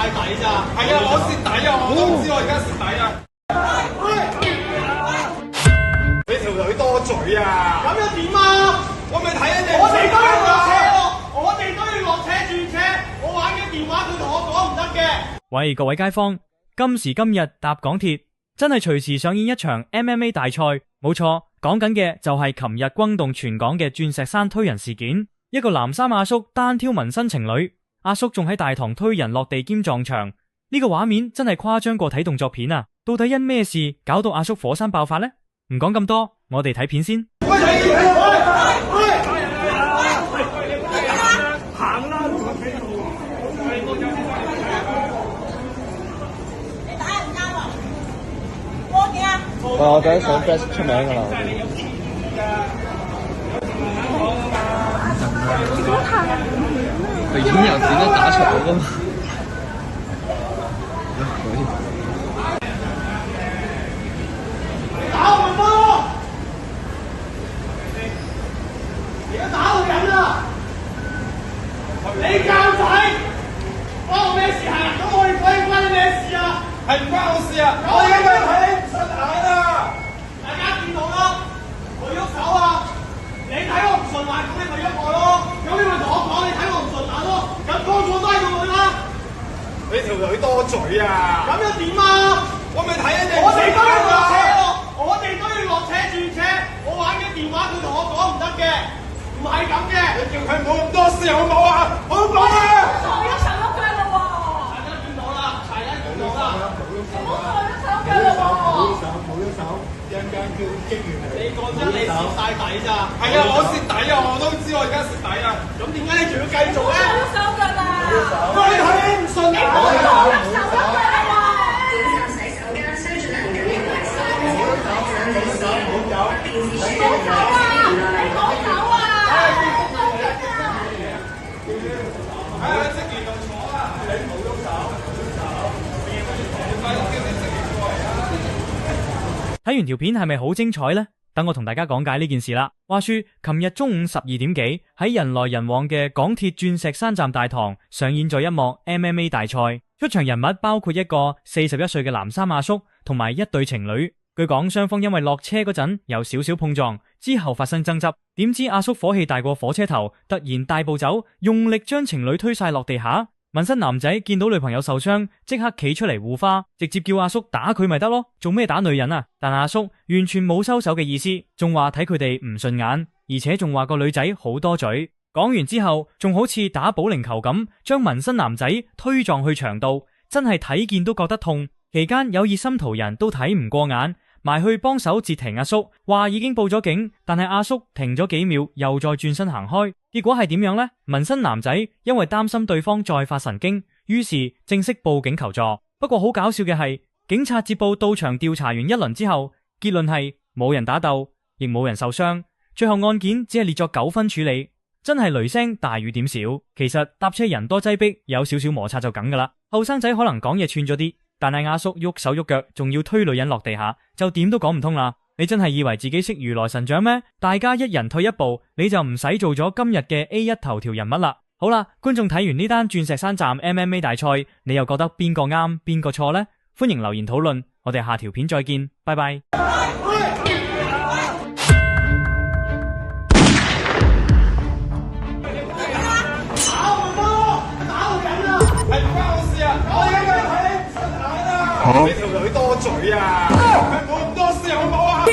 晒底咋？係啊，我蝕底啊，我都唔知我而家蝕底啊！你條女多嘴啊！咁又點啊？我咪睇你哋，我哋都要落車喎，我哋都要落車轉車。我玩嘅電話佢同我講唔得嘅。喂，各位街坊，今時今日搭港鐵真係隨時上演一場 MMA 大賽，冇錯，講緊嘅就係琴日轟動全港嘅鑽石山推人事件。一個藍衫阿叔單挑紋身情侶，阿叔仲喺大堂推人落地兼撞牆，呢個畫面真係誇張過睇動作片啊！到底因咩事搞到阿叔火山爆發呢？唔講咁多，我哋睇片先。行啦！你打人啱啊！報警啊！我第一上 Best 出名㗎啦。佢演又點樣打場㗎嘛？打我咪多！而家打到人啦！你教仔關我咩事啊？咁我哋關你咩事啊？係唔關我事啊！我而家睇你唔順眼啊！大家見到啦，我喐手啊！你睇我唔順眼，咁你咪喐我咯。咁你咪同我講，你睇我唔順眼咯。咁個個都係咁樣啦。你條女多嘴啊！咁又點啊？我咪睇你哋，我哋都要落車喎，我哋都要落車轉車。我玩嘅電話佢同我講唔得嘅，唔係咁嘅。你叫佢冇咁多事好唔好啊？好唔好啊？手喐手喐腳啦喎！大家見到啦，大家見到啦。唔好手喐手腳啦喎！冇咗手，一陣間叫職員嚟。你講真，你蝕晒底咋？係啊，我蝕底啊，我都知我而家蝕底啊。咁點解你仲要繼續咧？手喐手腳啦！喂，你睇你唔順眼啊！手喐手腳啦！睇完條片係咪好精彩呢？等我同大家講解呢件事啦。話說，琴日中午12點幾喺人來人往嘅港鐵鑽石山站大堂上演咗一幕 MMA 大賽，出場人物包括一個41歲嘅藍衫阿叔同埋一對情侶。據講，雙方因為落車嗰陣有少少碰撞，之後發生爭執。點知阿叔火氣大過火車頭，突然大步走，用力將情侶推晒落地下。紋身男仔見到女朋友受傷，即刻企出嚟護花，直接叫阿叔打佢咪得咯，做咩打女人啊？但阿叔完全冇收手嘅意思，仲話睇佢哋唔順眼，而且仲話個女仔好多嘴。講完之後，仲好似打保齡球咁，將紋身男仔推撞去牆度，真係睇見都覺得痛。期間有熱心途人都睇唔過眼，埋去幫手截停阿叔，話已經報咗警，但係阿叔停咗幾秒，又再轉身行開。結果係點樣呢？紋身男仔因為擔心對方再發神經，於是正式報警求助。不過好搞笑嘅係，警察接報到場調查完一輪之後，結論係冇人打鬥，亦冇人受傷，最後案件只係列作9分處理。真係雷聲大雨點小。其實搭車人多擠逼，有少少摩擦就梗噶啦。後生仔可能講嘢串咗啲，但係阿叔喐手喐腳，仲要推女人落地下，就點都講唔通啦。你真係以為自己識如來神掌咩？大家一人退一步，你就唔使做咗今日嘅 A1 頭條人物啦。好啦，觀眾睇完呢單鑽石山站 MMA 大賽，你又覺得邊個啱邊個錯呢？歡迎留言討論，我哋下條片再見，拜拜。你條女多嘴啊！佢冇咁多事好唔好啊？